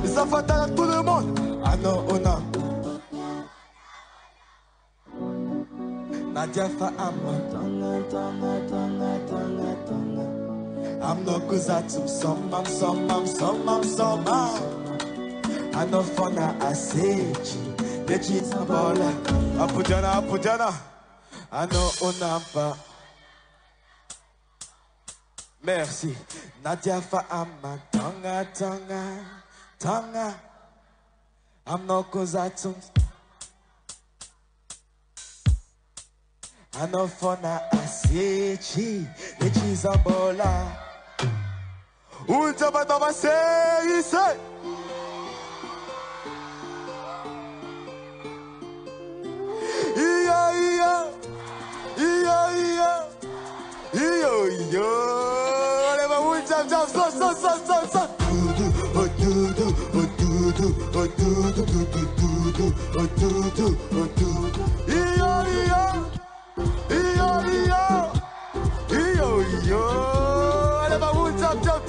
Ça fatal à tout le monde. Ah non, oh non. Nadia fa I'm no kuzatu somam. I no fona asechi. The cheese bola. Apujana. I know onampa. Merci. Nadia fa ama tonga. I'm no kuzatu. I know fona asechi. The cheese bola. Ultima nova CEIS. Leva muito jump,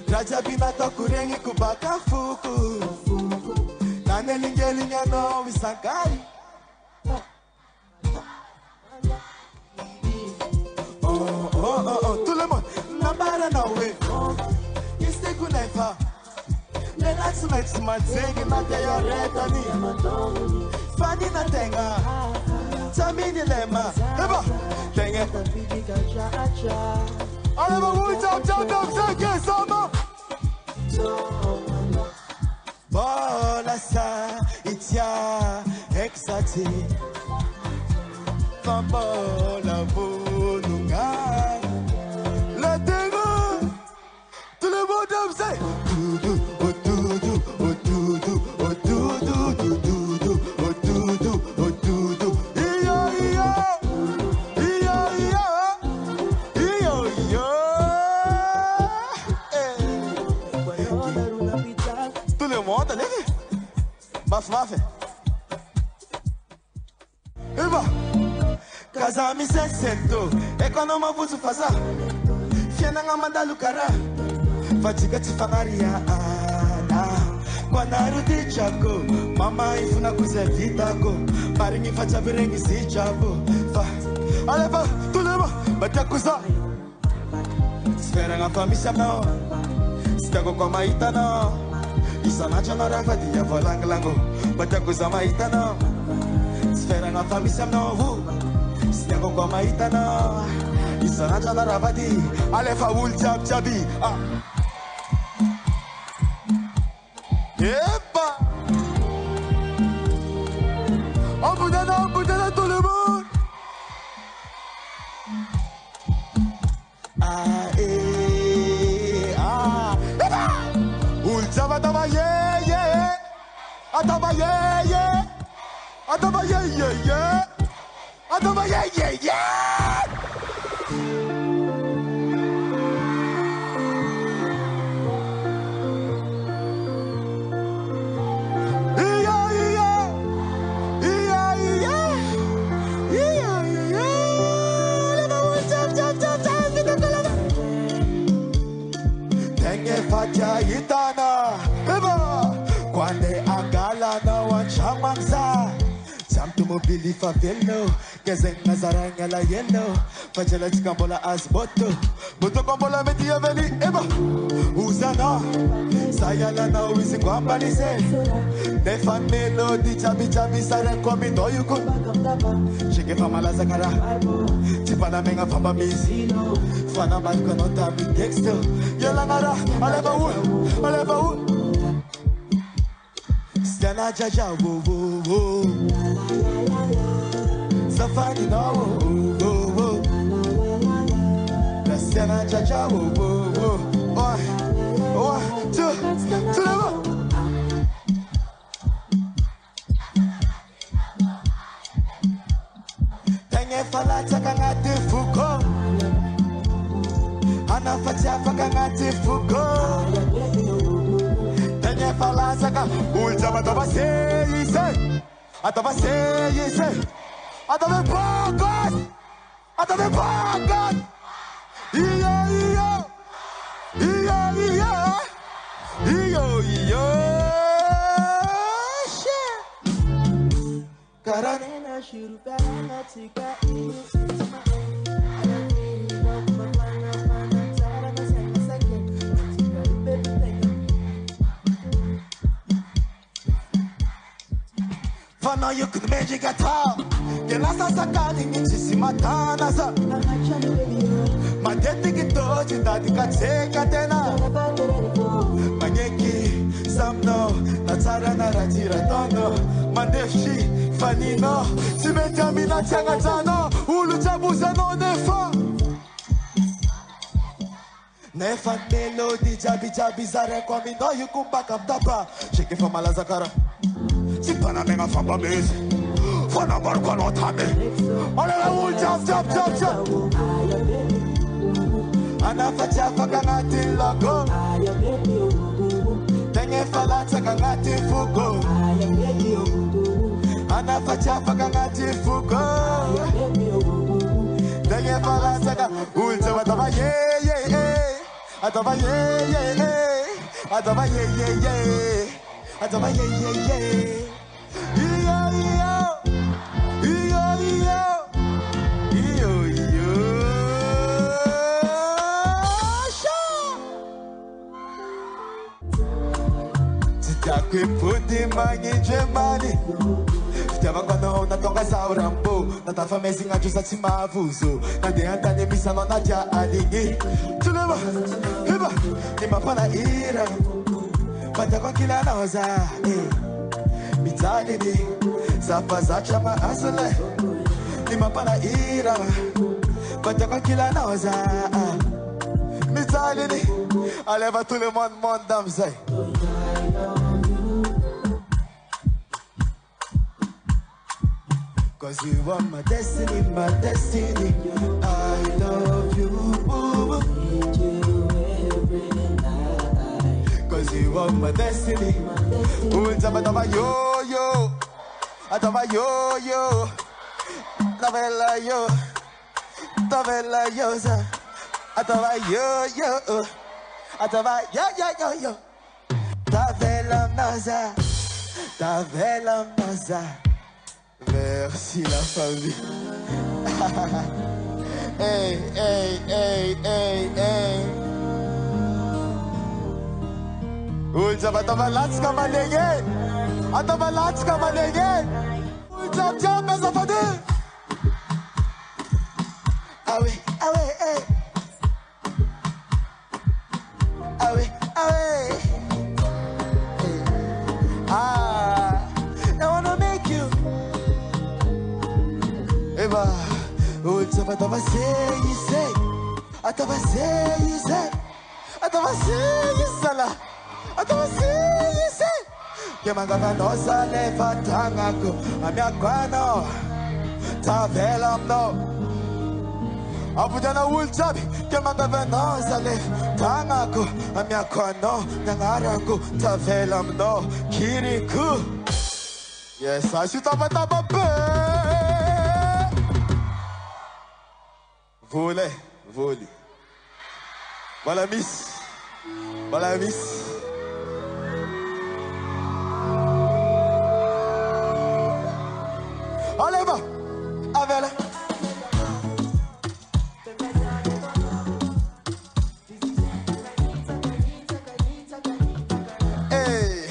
Raja binata kurengi kubaka fuku Nane lingelinga no wisangari Oh, tout le monde Nambara na we Iste kunefa Relax next matzegi na teyo retani Fadi na tenga Tamini lema Eba Tenge Aleba jump, seke sama Bola sa itia exati Fambola volunga La tengo Tout le monde say Mafé. Eba, Kazami se sento, ekonoma vuzu faza. Fiena ngamanda lukara, fatiga tifangaria ana. Kwa naruti chako, mama ifuna kuzevita ko. Maringi facha virengi si chabo. Fa, aleva, tulema, batakuza. Sfera nga famisa no, stago kwa maita no. Isanacha na rafati ya volango Batakuza maita no Sfera na famisa no Stiago kwa maita no Isanacha na rafati Alefa ul chabi Epa Ambudana tout le monde Ataba yeah. Ataba yeah. Tenge fatia itana Kwande agala na wanchamangza Samtu mobili favelo Gezen nazaranga la yellow Fajela chikambola as boto Boto kombola meti yaveli eba Uzana Sayala na uwisi kwambalize Defan melody chabi sare komi no yuko Shike famala zakara Chipana menga famba misi Fana malko no tabi texto Yela ngara aleva wu Stana jaja wo Safari no wo Stana jaja wo One, two, level. Tenge falata kangati fuko Ana fatia fakangati fuko Tenge falata ka Ultima atava CEIS Atava CEIS Atava focus Fana you could magic at all. The last sakani nchi matana sa. Madete kitochi tadi kateka tena. Manyeki samno natara naratira tono. Mandeshi fanino simetamina changa chano ulu chabuza no nefa. Nefa melody jabi jabi zare kwa mindo yukumba kamtapa. Shake for malazakara. Sipana menga famba base. Fana barko no tame. Ole ul jump jump jump jump. Ana facha fakangati logo. Tenge fala takangati fugo. Ana facha fakangati fugo. Tenge fala taka ul jump atava ye ye ye. Atava ye ye ye. Atava ye ye ye. Atava ye ye ye. Puti mangi Germany. Stiava quando na tonga saurambo. Na ta famesi nga jusa tima vuzo. Na de anta ne bisa no na ja aligi. Tulema, hiba, ni mapana hira. Pata kwa kila naoza. Mitani ni safa za chama asale. Ni mapana hira. Pata kwa kila naoza. Mitani ni aleva tout le monde damsay. Cause you are my destiny, my destiny. I love you, boo. Need you every night. Cause you are my destiny. Atava yo yo, atava yo yo, tavela yo, tavela yo sa, atava yo yo, atava yo yo yo yo, tavela naza, tavela naza. Merci la famille. Hey, hey, hey, hey, hey. Ulza atava latska malege. Atava latska malege. Ulza jump as a father. Awe, awe, hey. Awe, awe. Ah, I wanna make you. Eva, ulza atava sei, atava sei, atava sei sala, atava sei. Kemanga nosa leva tangako, a minha guano, tavela no. Abudana ulzabi, kemanga nosa leva tangako, a minha guano, nangarako, tavela no, kiriku. Yes, I should have a baby. Volé, volé. Voilà miss. Voilà miss. Allez va. Avec la. Hey,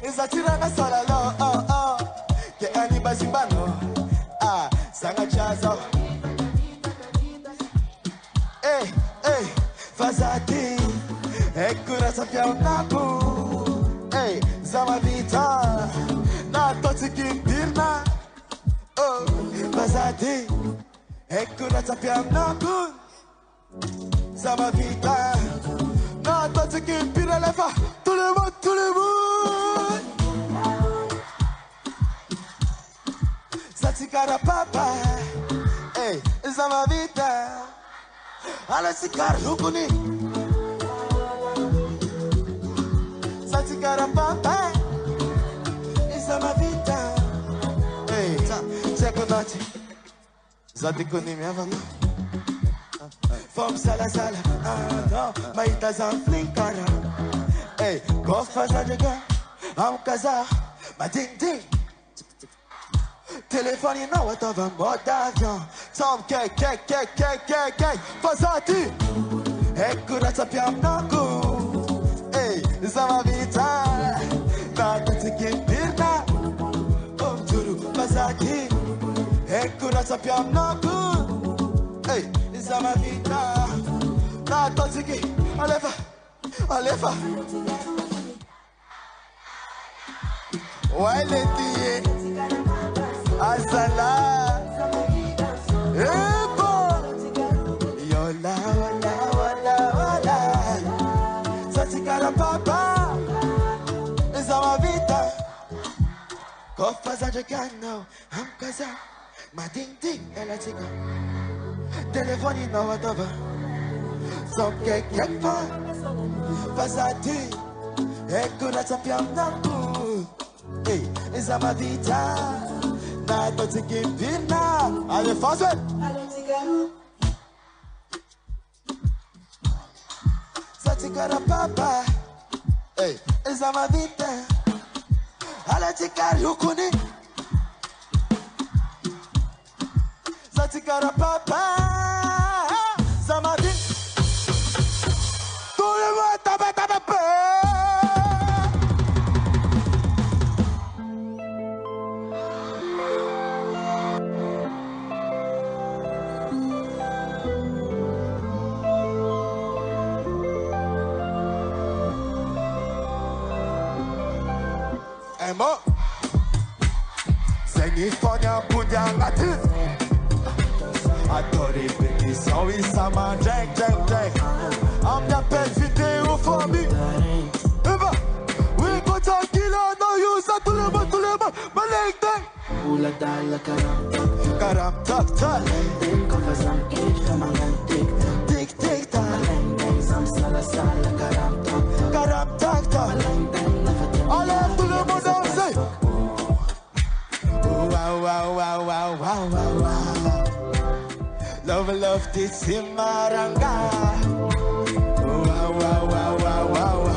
ils attirent la salle là. Oh oh. Que anima zimbano. Ah, sanga chazo. Hey, hey, fazati, ekura sapia naku. Hey, zama vita, na totiki birna. Oh, fazati, ekura sapia naku. Zama vita, na totiki birna lefa. Tout le monde, tout le monde. Satikara papa, hey, zama vita. Ala sikar hukuni Satikara papa Isa ma vita. Hey, check note Zati kuni mi avano Fom sala sala no, maita zan flinkara. Hey, gofa za dega Am kaza Ma ding ding Téléphone, you know what of a mode d'avion. Tom cake, cake, cake, cake, cake, cake. Fasati. Ekura sapiam naku. Hey, zama vita. Na tutiki birna. Omjuru fasati. Ekura sapiam naku. Hey, zama vita. Na tutiki. Alefa. Alefa. Why let Asala, Ebo, Yola, Wala, Wala, Wala, Satikara Papa, Zama Vita, Kofaza Jacano, Hamkaza, Mading Ding, Elatica, Telephone in Novadova, some cake, Fasati, Ekuna Sapiam Naku, Zama Vita. But to give it now. Allez, fast it. Satikara papa. Hey, zama vita. Allez, tikar yukuni. Satikara papa. Zama vita. Tout le monde tape, tape, tape. Sengifonia Pudiangati Adore pétition, oui ça m'a drink, drink, drink. I'm your pet vidéo for me. Eva, we go to kilo, no use ça tout le monde, malek deng. Oula dala karam tak tak. Kofa sam ik, kamangan tik, tik tik tak. Maleng deng sam sala sala karam tak tak. Allez tout le monde danser. Wow, wow, wow, wow, wow, wow, wow. Love, this in Maranga. Wow, wow, wow, wow, wow, wow.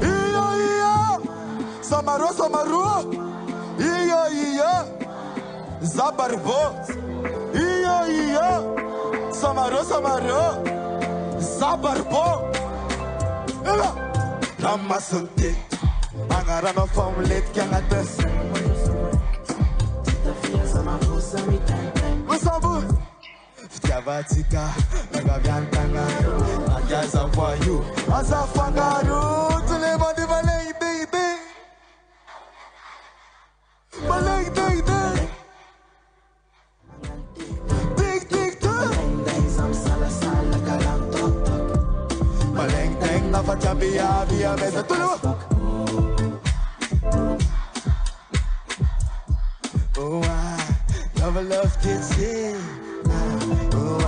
Iya, Somarôho. Iya, Zabarbo. Iya, Somarôho. Zabarbo. Iya, Ramasunti. Angarama formulate que a dança. Mosambu, Fiavatica, Nagaviantanga, Agaza Voyou, Azafangaru, to live on the Malay baby. Malay baby. Tik, some sala galam tok. Malay dang, Nafatabia, via mesa to oh, love gets in. Oh,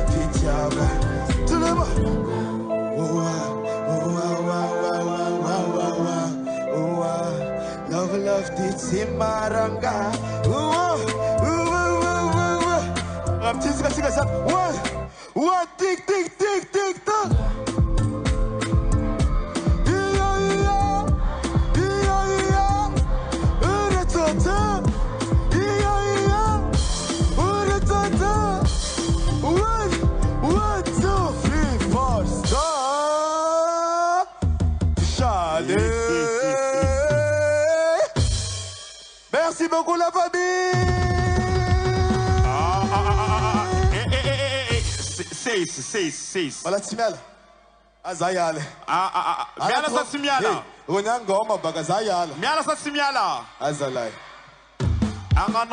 Pichaba. To the love gets in Maranga. I'm just gonna sing us one, tick, tick, tick, tick, tick. Merci beaucoup la famille. Seis. Olha Timela. Azayale. Miala sa Simiala. Onyangoma bagazayale. Miala sa Simiala. Azalai. Anga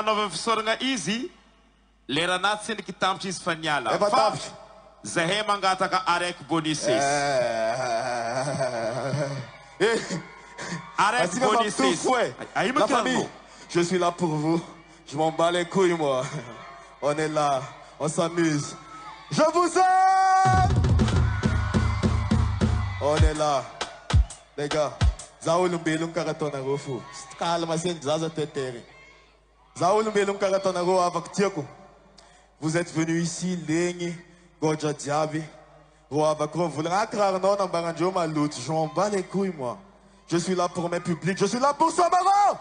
nova soranga easy. Lera nat sindi kitamchi Spanyala. Eba tamchi. Zahe mangata ka arek bonisis. Arek bonisis. La famille, je suis là pour vous. Je m'en bats les couilles moi. On est là, on s'amuse. Je vous aime. On est là. Les gars, Zaoulou Belum Karatona Rofu. Calme, c'est Zaza Tetere. Zaoulou Belum Karatona Rofu avec Tioko. Vous êtes venus ici, Léni, Goja Diaby. Ouava Krovul. Rakrarnon, Ambaranjo, Malout. Je m'en bats les couilles, moi. Je suis là pour mes publics. Je suis là pour SOMARÔHO.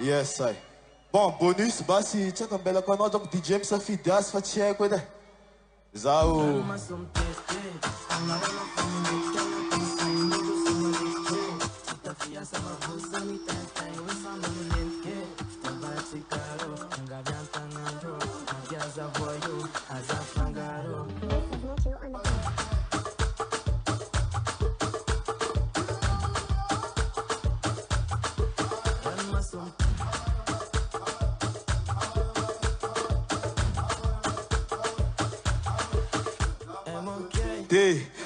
Yes, I. Bon, bonus, bah si tu as comme belle connerie, donc DJ me fait das, fait chier, quoi de. Zao.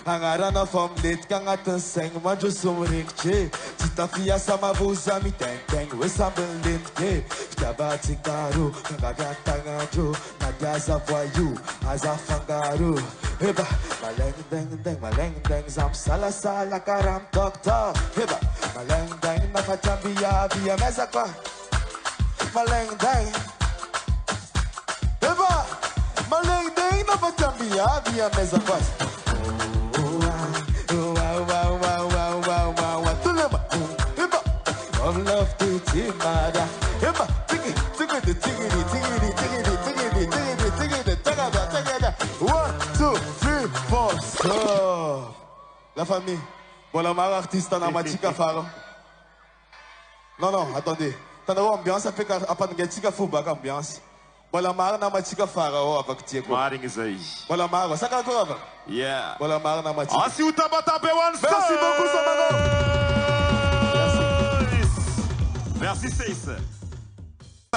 Angarana fam let kanga tenseng manjo somrik che Tita fia sama vuza mi teng we sambelin ke Tabati karo kanga gantanga jo Nagaza voyou azafangaro Heba maleng deng zam sala sala karam tok tok Heba maleng deng na fatambia via mesa kwa Maleng deng Heba maleng deng na fatambia via mesa kwa Love to Timada. One, two, three, four, stop. La famille. Bon, la mère artiste en amatika faro. Non, attendez. T'as une ambiance, ça fait qu'à pas de tika foubak ambiance. Bon, la mère n'a matika faro avec Tieko. Bon, la mère, ça quand même. Yeah. Bon, la mère n'a matika. Ah, si vous tapez one star. Merci beaucoup, SOMARôHO. Merci, CEIS.